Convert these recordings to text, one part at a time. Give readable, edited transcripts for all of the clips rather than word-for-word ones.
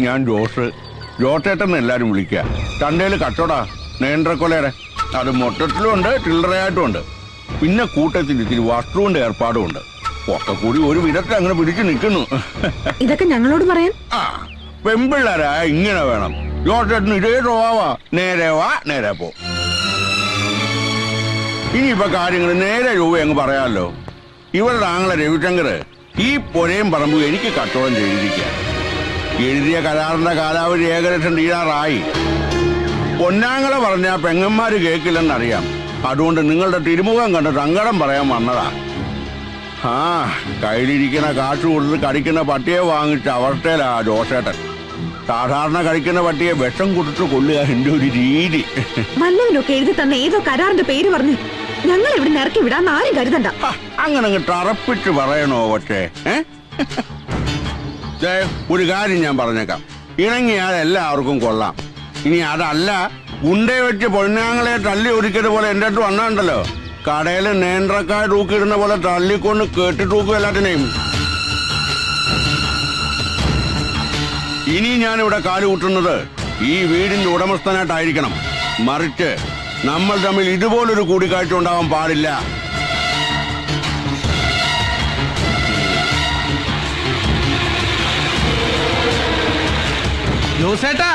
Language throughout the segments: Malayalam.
ഞാൻ ജോട്ടേട്ടെന്ന് എല്ലാരും വിളിക്കുക. ചന്തയിൽ കച്ചവടാ നേന്ത്രക്കൊലയുടെ. അത് മൊത്തത്തിലും ഉണ്ട്, ചില്ലറയായിട്ടും ഉണ്ട്. പിന്നെ കൂട്ടത്തിൽ ഇത്തിരി വസ്തുവിന്റെ ഏർപ്പാടും ഉണ്ട്. ഒക്കെ കൂടി ഒരു വിധത്തിൽ അങ്ങനെ പിടിച്ചു നിൽക്കുന്നു. ഇതൊക്കെ ഞങ്ങളോട് പറയാൻ പെമ്പിള്ളാരാ ഇങ്ങനെ വേണം. ജോട്ടേട്ടന് ഇതേ സ്വഭാവാ. നേരെ വാ നേരെ പോ. ഇനിയിപ്പൊ കാര്യങ്ങൾ നേരെ രൂപ അങ്ങ് പറയാമല്ലോ. ഇവരുടെ ആങ്ങളെ രവിശങ്കർ ഈ പൊരയും പറമ്പും എനിക്ക് കച്ചവടം ചെയ്തിരിക്കുക. എഴുതിയ കരാറിന്റെ കാലാവധി ഏകദേശം തീരാറായി. പൊന്നാങ്ങളെ പറഞ്ഞാ പെങ്ങന്മാര് കേൾക്കില്ലെന്നറിയാം. അതുകൊണ്ട് നിങ്ങളുടെ തിരുമുഖം കണ്ട് സങ്കടം പറയാൻ വന്നതാ. കയ്യിലിരിക്കുന്ന കാശ് കൊടുത്ത് കടിക്കുന്ന പട്ടിയെ വാങ്ങിച്ച അവസ്ഥയിലാ ജോസേട്ടൻ. സാധാരണ കഴിക്കുന്ന പട്ടിയെ വിഷം കൊടുത്ത് കൊല്ലുക എന്റെ ഒരു രീതി. വല്ലവനൊക്കെ എഴുതി തന്ന ഏതോ കരാറിന്റെ പേര് പറഞ്ഞു ഞങ്ങൾ ഇവിടെ ഇറക്കി വിടാൻ ആരും കരുതണ്ട. അങ്ങനെ തറപ്പിച്ച് പറയണോ? പക്ഷേ ഒരു കാര്യം ഞാൻ പറഞ്ഞേക്കാം. ഇണങ്ങിയാൽ എല്ലാവർക്കും കൊള്ളാം. ഇനി അതല്ല, ഗുണ്ടേ വെച്ച് പൊന്നാങ്ങളെ തല്ലി ഒരിക്കത് പോലെ എന്റെ അടുത്ത് വന്നാണ്ടല്ലോ, കടയിൽ നേന്ത്രക്കായ തൂക്കിയിടുന്ന പോലെ തള്ളിക്കൊണ്ട് കേട്ടി തൂക്കും എല്ലാത്തിനെയും. ഇനി ഞാനിവിടെ കാലുകൂട്ടുന്നത് ഈ വീടിന്റെ ഉടമസ്ഥനായിട്ടായിരിക്കണം. മറിച്ച് നമ്മൾ തമ്മിൽ ഇതുപോലൊരു കൂടിക്കാഴ്ച ഉണ്ടാവാൻ പാടില്ല. ജോസേട്ടാ,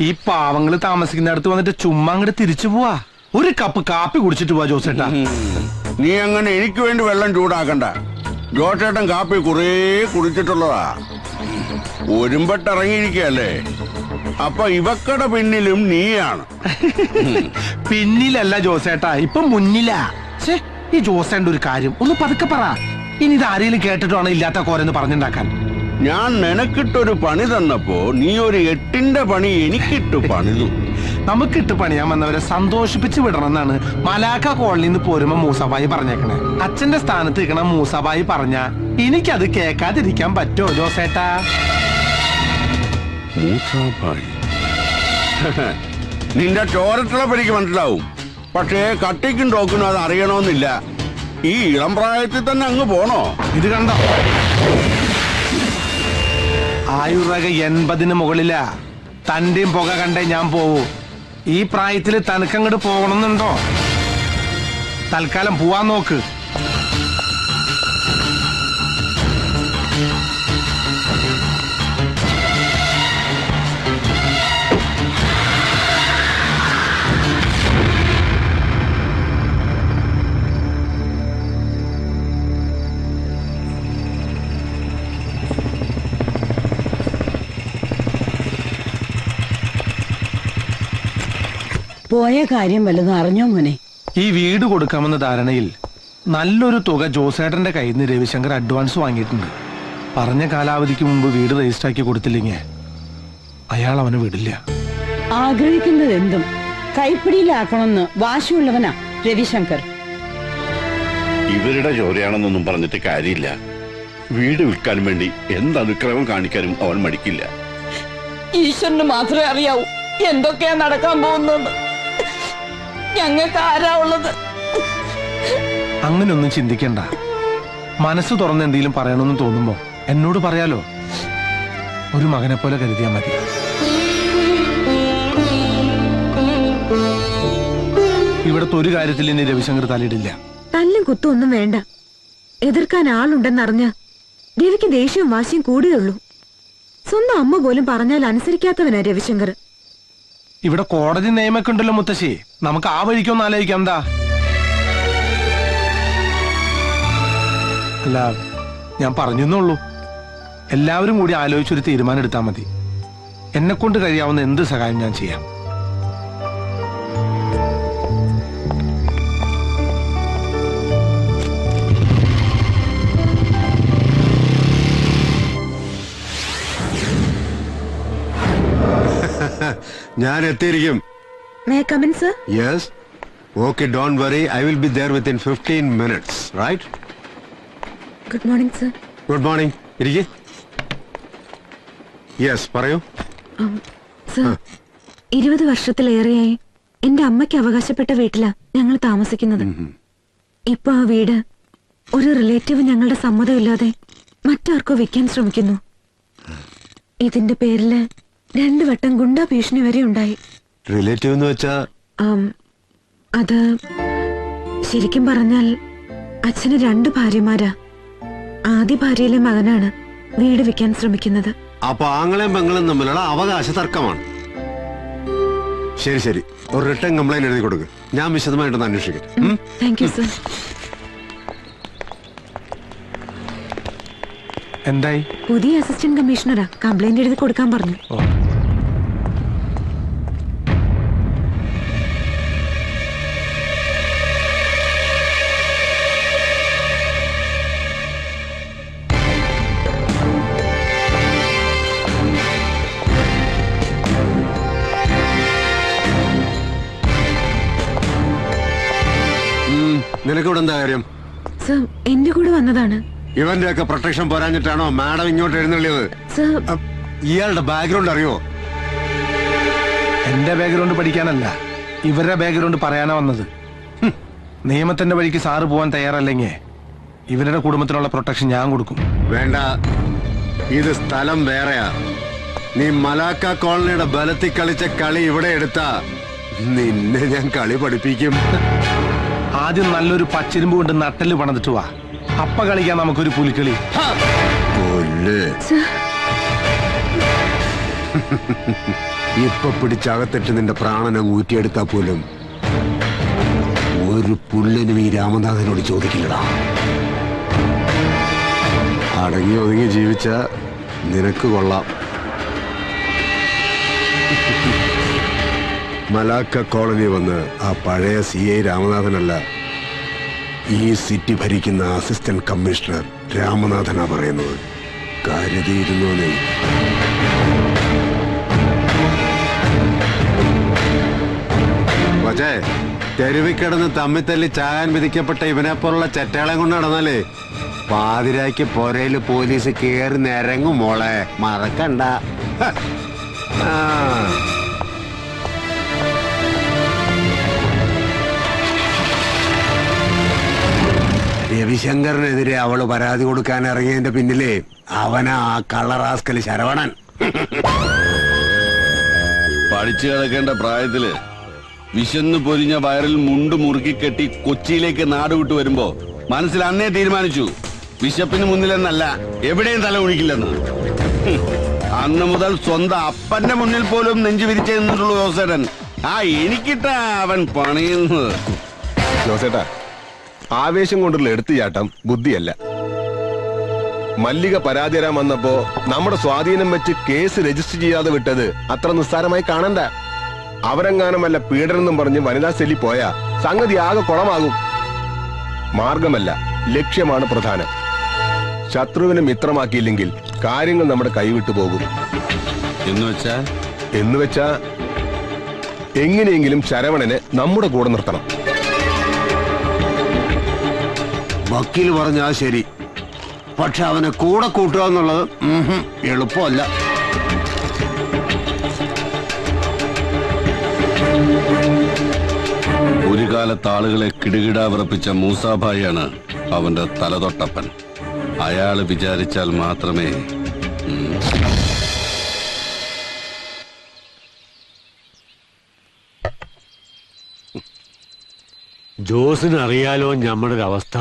ഈ പാവങ്ങള് താമസിക്കുന്നിടത്ത് വന്നിട്ട് ചുമ്മാ അങ്ങോട്ട് തിരിച്ചു പോവാ. ഒരു കപ്പ് കാപ്പി കുടിച്ചിട്ട് പോവാ ജോസേട്ടാ. നീ അങ്ങനെ എനിക്ക് വേണ്ടി വെള്ളം ചൂടാക്കണ്ട. ജോസേട്ടൻ കാപ്പി കുറേ കുടിച്ചിട്ടുള്ളതാ. ഒരുമ്പട്ടിറങ്ങിയിരിക്കല്ലേ. അപ്പൊ ഇവക്കടെ പിന്നിലും നീയാണ്. പിന്നിലല്ല ജോസേട്ടാ, ഇപ്പൊ മുന്നിലാ. ഈ ജോസേന്റെ ഒരു കാര്യം ഒന്ന് പതുക്കെ പറ. ഇനി ഇത് ആരെങ്കിലും കേട്ടിട്ടാണ് ഇല്ലാത്ത കോരെന്ന് പറഞ്ഞുണ്ടാക്കാൻ. ഞാൻ നിനക്കിട്ടൊരു പണി തന്നപ്പോ നീ ഒരു 8ന്റെ പണി എനിക്കിട്ടു പണിതു. നമുക്കിട്ട് പണിയാൻ വന്നവരെ സന്തോഷിപ്പിച്ച് വിടണമെന്നാണ് മലാക്ക കോളനിന്ന് പോരുമ്പോ മൂസബായി പറഞ്ഞേക്കണേ. അച്ഛന്റെ സ്ഥാനത്ത് നിൽക്കണ മൂസബായി പറഞ്ഞ എനിക്കത് കേൾക്കാതിരിക്കാൻ പറ്റുമോ ജോസേട്ടാ? നിന്റെ ചോരത്തിളപ്പ് എനിക്ക് മനസ്സിലാവും. പക്ഷേ കട്ടിക്കും ടോക്കിനും അത് അറിയണമെന്നില്ല. ഈ ഇളം പ്രായത്തിൽ തന്നെ അങ്ങ് പോണോ? ഇത് കണ്ടോ, ആയുർരേഖ 80ന് മുകളിലാ. തന്റെയും പുക കണ്ടേ ഞാൻ പോവൂ. ഈ പ്രായത്തില് തനിക്കങ്ങോട്ട് പോകണമെന്നുണ്ടോ? തൽക്കാലം പോവാൻ നോക്ക്. പോയ കാര്യം വല്ലതും അറിഞ്ഞോ മോനെ? ഈ വീട് കൊടുക്കാമെന്ന ധാരണയിൽ നല്ലൊരു തുക ജോസേട്ടന്റെ കയ്യിൽ നിന്ന് രവിശങ്കർ അഡ്വാൻസ് വാങ്ങിയിട്ടുണ്ട്. പറഞ്ഞ കാലാവധിക്ക് മുമ്പ് വീട് രജിസ്റ്റർ ആക്കി കൊടുത്തില്ലെങ്കിൽ അയാൾ അവനെ വിടില്ല. ആഗ്രഹിക്കുന്നത് എന്തും കൈപ്പിടിയിലാക്കണമെന്ന് വാശിയുള്ളവനാ രവിശങ്കർ. ഇവരുടെ ചോരയാണെന്നൊന്നും പറഞ്ഞിട്ട് കാര്യമില്ല. വീട് വിൽക്കാൻ വേണ്ടി എന്ത് അനുക്രമം കാണിക്കാനും അവൻ മടിക്കില്ല. ഈശ്വരന് മാത്രമേ അറിയാവൂ എന്തൊക്കെയാ നടക്കാൻ പോകുന്നത്. ഞങ്ങൾക്ക് ആരാ ഉള്ളത്? അങ്ങനെയൊന്നും ചിന്തിക്കണ്ട. മനസ്സ് തുറന്ന് എന്തെങ്കിലും പറയണമെന്ന് തോന്നുമ്പോ എന്നോട് പറയാലോ. ഒരു മകനെ പോലെ കരുതിയാ മതി. ഇവിടത്തെ ഒരു കാര്യത്തിൽ ഇനി രവിശങ്കർ തലയിടില്ല. തല്ലും കുത്തും ഒന്നും വേണ്ട. എതിർക്കാൻ ആളുണ്ടെന്നറിഞ്ഞ് രവിക്ക് ദേഷ്യവും വാശിയും കൂടിയുള്ളൂ. സ്വന്തം അമ്മ പോലും പറഞ്ഞാൽ അനുസരിക്കാത്തവനാ രവിശങ്കർ. ഇവിടെ കോടതി നിയമൊക്കെ ഉണ്ടല്ലോ മുത്തശ്ശി. നമുക്ക് ആ വഴിക്കൊന്നും ആലോചിക്കാം. എന്താ? അല്ല, ഞാൻ പറഞ്ഞെന്നുള്ളൂ. എല്ലാവരും കൂടി ആലോചിച്ചൊരു തീരുമാനം എടുത്താൽ മതി. എന്നെ കൊണ്ട് കഴിയാവുന്ന എന്ത് സഹായം ഞാൻ ചെയ്യാം. ഞാൻ എത്തിയിരിക്കും. May I come in, sir? Yes. Okay, don't worry. I will be there within 15 minutes, right? Good morning, sir. Good morning. ഇരിക്ക്. Yes, പറയൂ. സർ 20 വർഷത്തിലേറെയായി എന്റെ അമ്മയ്ക്ക് അവകാശപ്പെട്ട വീട്ടിലാ ഞങ്ങൾ താമസിക്കുന്നത്. ഇപ്പൊ ആ വീട് ഒരു റിലേറ്റീവ് ഞങ്ങളുടെ സമ്മതമില്ലാതെ മറ്റാർക്കോ വിൽക്കാൻ ശ്രമിക്കുന്നു. ഇതിന്റെ പേരില് 2 വട്ടം ഗുണ്ടാ ഭീഷണി വരെ ഉണ്ടായി. റിലേറ്റീവ് എന്ന് വെച്ചാ അത് ശരിക്കും പറഞ്ഞാൽ അച്ഛന് 2 ഭാര്യമാരാ. ആദ്യ ഭാര്യയിലെ മകനാണ് വീട് വിൽക്കാൻ ശ്രമിക്കുന്നത്. അപ്പൊ ആങ്ങളെയും പെങ്ങളും തമ്മിലുള്ള അവകാശ തർക്കമാണ്. ശരി ശരി, ഒരു റിട്ടേൺ കംപ്ലൈന്റ് എഴുതി കൊടുക്ക്. ഞാൻ വിശദമായിട്ടൊന്ന് അന്വേഷിക്കട്ടെ. Thank you sir. എന്തായി? പുതിയ അസിസ്റ്റന്റ് കമ്മീഷണറാ, കംപ്ലൈന്റ് എഴുതി കൊടുക്കാൻ പറഞ്ഞു. നിനക്കിവിടെ എന്താ കാര്യം? സർ എന്റെ കൂടെ വന്നതാണ്. ഇവന്റെ ഒക്കെ പ്രൊട്ടക്ഷൻ പോരാഞ്ഞിട്ടാണോ മാഡം ഇങ്ങോട്ട് എഴുന്നള്ളിയത്? സർ ഇയാളുടെ ബാക്ക്ഗ്രൗണ്ട് അറിയോ? എന്റെ ബാക്ക്ഗ്രൗണ്ട് പഠിക്കാനല്ല, ഇവരുടെ ബാക്ക്ഗ്രൗണ്ട് പറയാനാ വന്നത്. നിയമത്തിന്റെ വഴിക്ക് സാറ് പോവാൻ തയ്യാറല്ലെങ്കിൽ ഇവരുടെ കുടുംബത്തിനുള്ള പ്രൊട്ടക്ഷൻ ഞാൻ കൊടുക്കും. വേണ്ട, ഇത് സ്ഥലം വേറെയാ. നീ മലാക്ക കോളനിയുടെ ബലത്തിൽ കളിച്ച കളി ഇവിടെ എടുത്താ നിന്നെ ഞാൻ കളി പഠിപ്പിക്കും. ആദ്യം നല്ലൊരു പച്ചിരുമ്പ് കൊണ്ട് നട്ടല് പണിതിട്ട് വാ, അപ്പ കളിക്കാൻ നമുക്കൊരു പുലിക്കളി. ഇപ്പൊ പിടിച്ചകത്തിട്ട് നിന്റെ പ്രാണനെ ഊറ്റിയെടുത്താ പോലും ഒരു പുല്ലിനും ഈ രാമനാഥനോട് ചോദിക്കില്ലടാ. അടങ്ങി ഒതുങ്ങി ജീവിച്ച നിനക്ക് കൊള്ളാം. മലാക്ക കോളനി വന്ന് ആ പഴയ CI രാമനാഥനല്ല, ഈ സിറ്റി ഭരിക്കുന്ന അസിസ്റ്റന്റ് കമ്മീഷണർ രാമനാഥനാ പറയുന്നത്. കരുതിയിരുന്നോനെ. പക്ഷേ തെരുവിൽ കിടന്ന് തമ്മിത്തല്ലി ചാകാൻ വിധിക്കപ്പെട്ട ഇവനെ പോലുള്ള ചെറ്റകളെ കൊണ്ട് നടന്നാലേ പാതിരായ്ക്ക് പൊരയില് പോലീസ് കേറി നിരങ്ങും മോളെ, മറക്കണ്ട. ആ രവിശങ്കറിനെതിരെ അവള് പരാതി കൊടുക്കാൻ ഇറങ്ങിയതിന്റെ പിന്നിലെ അവനാ ആ കള്ളറാസ്കല് ശരവണൻ. പഠിച്ചു കിടക്കേണ്ട പ്രായത്തില് വിശന്ന് പൊരിഞ്ഞ വയറിൽ മുണ്ട് മുറുക്കി കെട്ടി കൊച്ചിയിലേക്ക് നാട് വിട്ടു വരുമ്പോ മനസ്സിൽ അന്നേ തീരുമാനിച്ചു വിശപ്പിന് മുന്നിലെന്നല്ല എവിടെയും തല ഒഴിക്കില്ലെന്ന്. അന്ന് മുതൽ സ്വന്തം അപ്പന്റെ മുന്നിൽ പോലും നെഞ്ചു വിരിച്ചു നിന്നിട്ടുള്ളൂ ജോസേട്ടൻ. ആ എനിക്കിട്ടാ അവൻ പണിയുന്നത്. ജോസേട്ടാ, ആവേശം കൊണ്ടുള്ള എടുത്തുചാട്ടം ബുദ്ധിയല്ല. മല്ലിക പരാതി തരാൻ വന്നപ്പോ നമ്മുടെ സ്വാധീനം വെച്ച് കേസ് രജിസ്റ്റർ ചെയ്യാതെ വിട്ടത് അത്ര നിസ്സാരമായി കാണണ്ട. അവരെങ്ങാനും വല്ല പീഡനെന്നും പറഞ്ഞ് വനിതാ സെല്ലി പോയാ സംഗതി ആകെ കുളമാകും. മാർഗമല്ല, ലക്ഷ്യമാണ് പ്രധാനം. ശത്രുവിനെ മിത്രമാക്കിയില്ലെങ്കിൽ കാര്യങ്ങൾ നമ്മുടെ കൈവിട്ടു പോകും. എന്നുവെച്ചാ എങ്ങനെയെങ്കിലും ശരവണനെ നമ്മുടെ കൂടെ നിർത്തണം. വക്കീൽ പറഞ്ഞാ ശരി, പക്ഷെ അവനെ കൂടെ കൂട്ടുക എന്നുള്ളത് എളുപ്പമല്ല. ഒരു കാലത്ത് ആളുകളെ കിടുകിടാ വിറപ്പിച്ച മൂസാഭായിയാണ് അവന്റെ തലതൊട്ടപ്പൻ. അയാള് വിചാരിച്ചാൽ മാത്രമേ. ജോസിന് അറിയാലോ നമ്മുടെ ഒരു അവസ്ഥ.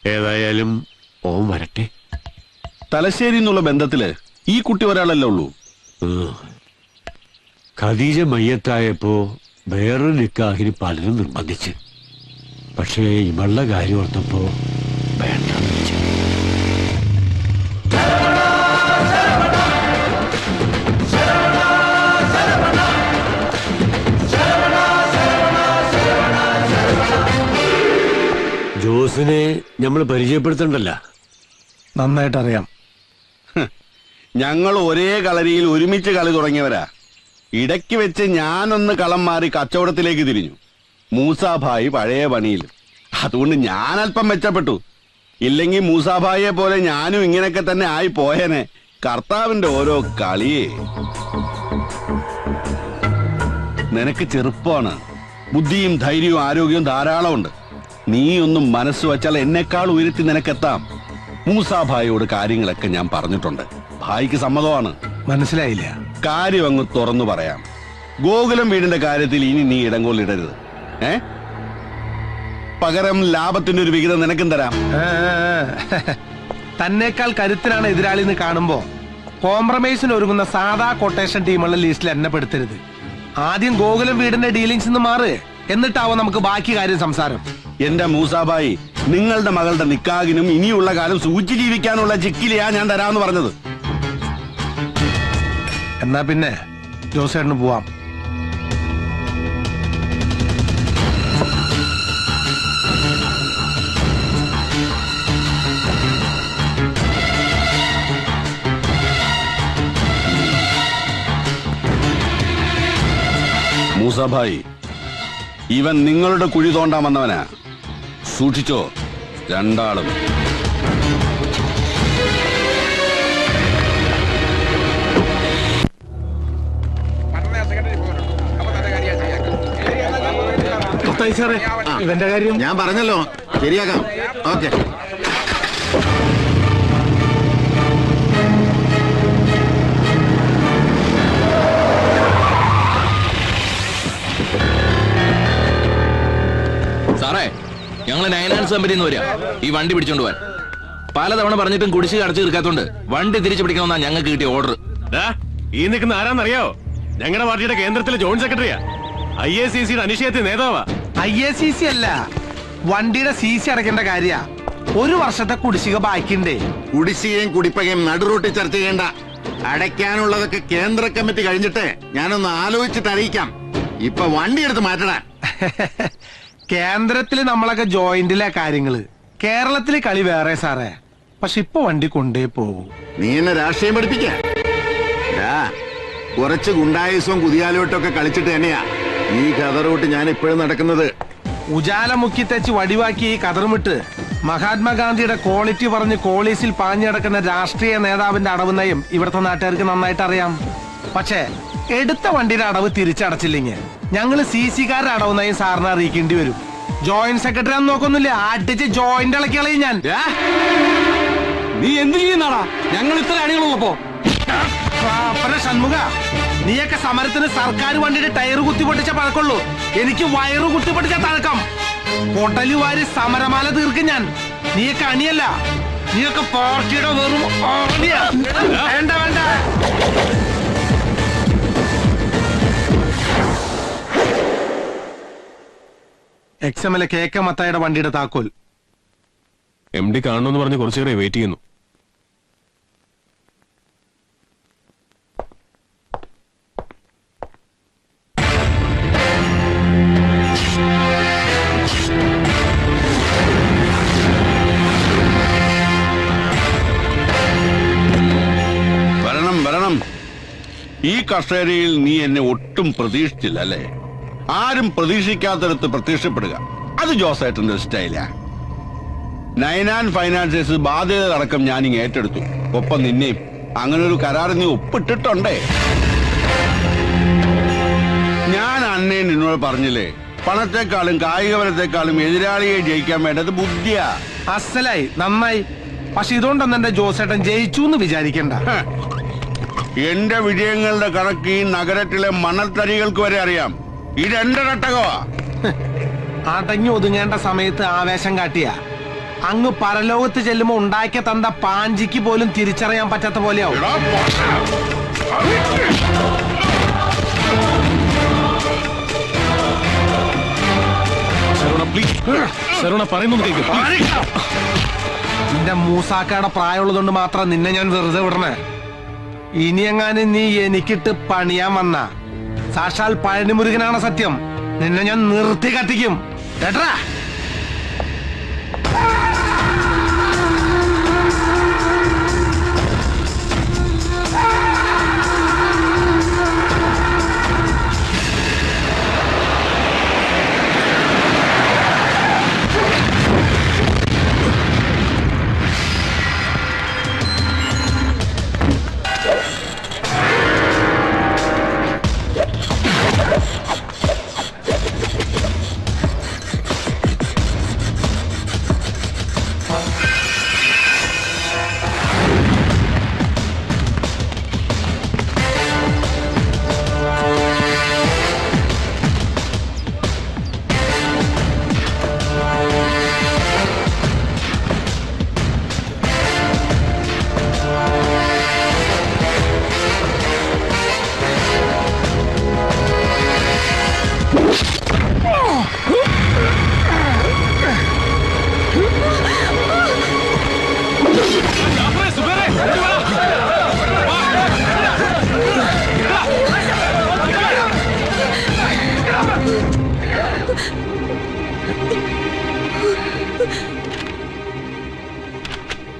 ഏതായാലും ഓൻ വരട്ടെ. തലശ്ശേരി എന്നുള്ള ബന്ധത്തില് ഈ കുട്ടി ഒരാളല്ലേ ഉള്ളൂ. ഖദീജ മയ്യത്തായപ്പോ വേറൊരു നിക്കാഹിന് പലരും നിർബന്ധിച്ച്. പക്ഷേ ഇവളുടെ കാര്യം ഓർത്തപ്പോ വേണ്ടെന്ന് വെച്ചു. ജോസിനെ നമ്മൾ പരിചയപ്പെടുത്തണ്ടല്ല. നന്നായിട്ട് അറിയാം. ഞങ്ങൾ ഒരേ കളരിയിൽ ഒരുമിച്ച് കളി തുടങ്ങിയവരാ. ഇടയ്ക്ക് വെച്ച് ഞാനൊന്ന് കളം മാറി കച്ചവടത്തിലേക്ക് തിരിഞ്ഞു. മൂസാഭായി പഴയ പണിയിൽ. അതുകൊണ്ട് ഞാൻ അല്പം മെച്ചപ്പെട്ടു. ഇല്ലെങ്കിൽ മൂസാഭായിയെ പോലെ ഞാനും ഇങ്ങനെയൊക്കെ തന്നെ ആയി പോയേനെ. കർത്താവിന്റെ ഓരോ കളിയേ. നിനക്ക് ചെറുപ്പമാണ്, ബുദ്ധിയും ധൈര്യവും ആരോഗ്യവും ധാരാളമുണ്ട്. നീ ഒന്നും മനസ്സ് വച്ചാൽ എന്നെക്കാൾ ഉയർത്തി നിനക്കെത്താം. മൂസാഭായിയോട് കാര്യങ്ങളൊക്കെ ഞാൻ പറഞ്ഞിട്ടുണ്ട്. ഭായിക്ക് സമ്മതമാണ്. മനസ്സിലായില്ല. കാര്യം അങ്ങ് തുറന്നു പറയാം. ഗോകുലം വീടിന്റെ കാര്യത്തിൽ ഇനി നീ ഇടങ്കോലിടരുത്. പകരം ലാഭത്തിന്റെ ഒരു വിഹിതം നിനക്കും തരാം. തന്നേക്കാൾ കരുത്തിനാണ് എതിരാളി എന്ന് കാണുമ്പോ കോംപ്രമൈസിന് ഒരുങ്ങുന്ന സാധാ കൊട്ടേഷൻ ടീമുള്ള ലിസ്റ്റിൽ എന്നെ പെടുത്തരുത്. ആദ്യം ഗോകുലം വീടിന്റെ ഡീലിങ്സ് നിന്ന് മാറ്, എന്നിട്ടാവും നമുക്ക് ബാക്കി കാര്യം സംസാരം. എന്റെ മൂസാബായി, നിങ്ങളുടെ മകളുടെ നിക്കാഹിനും ഇനിയുള്ള കാലം സൂചി ജീവിക്കാനുള്ള ചിക്കിലിയാ ഞാൻ തരാമെന്ന് പറഞ്ഞത്. എന്നാ പിന്നെ ജോസേട്ടന് പോവാം. മൂസാഭായി, ഇവൻ നിങ്ങളുടെ കുഴി തോണ്ടാൻ വന്നവനാ. സൂക്ഷിച്ചോ രണ്ടാളും. ഇവന്റെ കാര്യം ഞാൻ പറഞ്ഞല്ലോ, ശരിയാക്കാം. ഓക്കെ. സാറേ, ഞങ്ങള് നയനാൻസ് കമ്പനിന്ന് വരിക ഈ വണ്ടി പിടിച്ചോണ്ട് പോവാൻ. പലതവണ പറഞ്ഞിട്ടും കുടിശ്ശിക അടച്ചു തീർക്കാത്തോണ്ട് വണ്ടി തിരിച്ചു പിടിക്കണമെന്നാ ഞങ്ങൾക്ക് കിട്ടിയ ഓർഡർ. ഈ നിൽക്കുന്ന ആരാന്നറിയോ? ഞങ്ങളുടെ പാർട്ടിയുടെ കേന്ദ്രത്തിലെ ജോയിന്റ് സെക്രട്ടറിയാ, IACC അനിശ്ചയത്തിൽ നേതാവാ. IACC അല്ല, വണ്ടിയുടെ CC അടയ്ക്കേണ്ട കാര്യ. ഒരു വർഷത്തെ കുടിശ്ശിക ബാക്കിണ്ടേ. കുടിശ്ശികയും കുടിപ്പകയും നടുറൂട്ടി ചർച്ച ചെയ്യേണ്ട. അടയ്ക്കാനുള്ളതൊക്കെ കേന്ദ്ര കമ്മിറ്റി കഴിഞ്ഞിട്ട് ഞാനൊന്ന് ആലോചിച്ചിട്ട് അറിയിക്കാം. ഇപ്പൊ വണ്ടി എടുത്ത് മാറ്റടാ. കേന്ദ്രത്തില് നമ്മളൊക്കെ ജോയിന്റിലെ കാര്യങ്ങള്, കേരളത്തില് കളി വേറെ സാറേ. പക്ഷെ ഇപ്പൊ വണ്ടി കൊണ്ടേ പോകൂ. നീ എന്നെ രാഷ്ട്രീയം പഠിപ്പിക്ക. കുറച്ച് ഗുണ്ടായുസവും കുതിയാലോട്ടൊക്കെ കളിച്ചിട്ട് തന്നെയാ ഈ കതറൂട്ട് ഞാൻ ഇപ്പോഴും നടക്കുന്നത്. ഉജാല മുക്കി തെച്ച് വടിവാക്കി ഈ കതറുമിട്ട് മഹാത്മാഗാന്ധിയുടെ ക്വാളിറ്റി പറഞ്ഞ് കോളീസിൽ പാഞ്ഞടക്കുന്ന രാഷ്ട്രീയ നേതാവിന്റെ അടവ് നയം ഇവിടുത്തെ നാട്ടുകാർക്ക് നന്നായിട്ട് അറിയാം. പക്ഷേ എടുത്ത വണ്ടിയുടെ അടവ് തിരിച്ചടച്ചില്ലെങ്കിൽ ഞങ്ങള് CC-കാരുടെ അടവ് നയം സാറിനെ അറിയിക്കേണ്ടി വരും. ജോയിന്റ് സെക്രട്ടറി ആണെന്ന് നോക്കൊന്നുമില്ല, അടിച്ച് ജോയിന്റ് ഇളക്കി കളയും ഞാൻ. നീ എന്ത് ചെയ്യുന്നാടാ? ഞങ്ങൾ ഇത്ര അണികളുള്ളപ്പോ ഷൺമുഖ, നീയൊക്കെ സമരത്തിന് സർക്കാർ വണ്ടിയുടെ ടയർ കുത്തിപ്പൊട്ടിച്ച പഴക്കുള്ളൂ. എനിക്ക് വയറ് കുത്തിപ്പൊട്ടിച്ച തഴക്കം. പൊട്ടലുവാരി സമരമാല തീർക്കും ഞാൻ. നീയൊക്കെ അണിയല്ല, നീയൊക്കെ പാർട്ടിയുടെ വെറും ആണിയാ. വേണ്ട വേണ്ട. XMLA KK മത്തായുടെ വണ്ടിയുടെ താക്കോൽ. MD കാണണമെന്ന് പറഞ്ഞ് കുറച്ചേറെ വെയിറ്റ് ചെയ്യുന്നു. വരണം. ഈ കസേരയിൽ നീ എന്നെ ഒട്ടും പ്രതീക്ഷിച്ചില്ല അല്ലേ? ആരും പ്രതീക്ഷിക്കാത്തടത്ത് പ്രത്യക്ഷപ്പെടുക, അത് ജോസേട്ടന്റെ സ്റ്റൈലാ. 99 ഫൈനാൻസേഴ്സ് ബാധ്യത അടക്കം ഞാനിങ് ഏറ്റെടുത്തു. ഒപ്പം നിന്നെയും. അങ്ങനെ ഒരു കരാർ നീ ഒപ്പിട്ടിട്ടുണ്ടേ. ഞാൻ അന്നേ നിന്നോട് പറഞ്ഞില്ലേ, പണത്തെക്കാളും കായികബലത്തെക്കാളും എതിരാളിയെ ജയിക്കാൻ വേണ്ടത് ബുദ്ധിയാ. അസലായി, നന്നായി. പക്ഷെ ഇതുകൊണ്ടൊന്നും എന്റെ ജോസേട്ടൻ ജയിച്ചു എന്ന് വിചാരിക്കണ്ട. എന്റെ വിജയങ്ങളുടെ കണക്ക് ഈ നഗരത്തിലെ മണൽത്തരികൾക്ക് വരെ അറിയാം. ഇതെന്റെ കട്ടകവാ. അടങ്ങി ഒതുങ്ങേണ്ട സമയത്ത് ആവേശം കാട്ടിയ അങ്ങ് പരലോകത്ത് ചെല്ലുമ്പോ ഉണ്ടാക്കിയ തந்த പാഞ്ചിക്ക് പോലും തിരിച്ചറിയാൻ പറ്റാത്ത പോലെയാവും. നിന്റെ മൂസാക്കയുടെ പ്രായമുള്ളതുകൊണ്ട് മാത്രം നിന്നെ ഞാൻ വെറുതെ വിടണേ. ഇനിയെങ്ങാനും നീ എനിക്കിട്ട് പണിയാൻ വന്ന സാക്ഷാൽ പഴനിമുരുകനാണ് സത്യം. നിന്നെ ഞാൻ നിർത്തി കത്തിക്കും കേട്ടാ.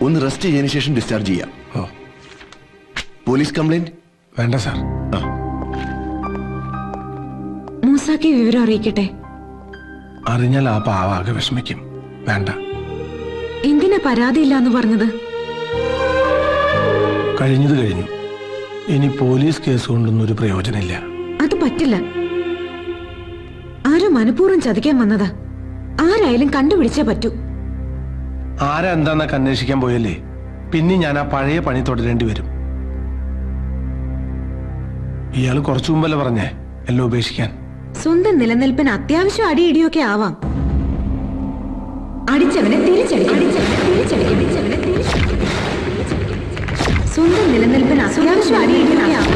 ഒന്ന് റെസ്റ്റ് ചെയ്തതിനു ശേഷം ഡിസ്ചാർജ് ചെയ്യാം. ഓ പോലീസ് കംപ്ലൈന്റ് വേണ്ട സാർ. ആ മൂസാക്ക് ഈ വിവരം അറിയിക്കട്ടെ? അറിഞ്ഞാൽ ആ പാവാകെ വിഷമിക്കും. വേണ്ട. എന്തിനാ പരാതിയില്ല എന്ന് പറഞ്ഞത്? കഴിഞ്ഞത് കഴിഞ്ഞു. ഇനി പോലീസ് കേസ് കൊണ്ടൊന്നും ഒരു പ്രയോജനമില്ല. അത് പറ്റില്ല. ആരോ മനഃപൂർവ്വം ചതിക്കാൻ വന്നതാ. ആരായാലും കണ്ടുപിടിച്ചേ പറ്റൂ. ആരാ എന്താന്നൊക്കെ അന്വേഷിക്കാൻ പോയല്ലേ പിന്നെ ഞാൻ ആ പഴയ പണി തുടരേണ്ടി വരും. ഇയാൾ കുറച്ചു മുമ്പല്ലേ പറഞ്ഞേ എല്ലാം ഉപേക്ഷിക്കാൻ. സ്വന്തം നിലനിൽപ്പിന് അത്യാവശ്യം അടിയിടിയൊക്കെ ആവാം. അടിച്ചവനെ തിരിച്ചടിക്കും. സ്വന്തം നിലനിൽപ്പിന് അത്യാവശ്യം അടിയിടിയൊക്കെ ആവാം.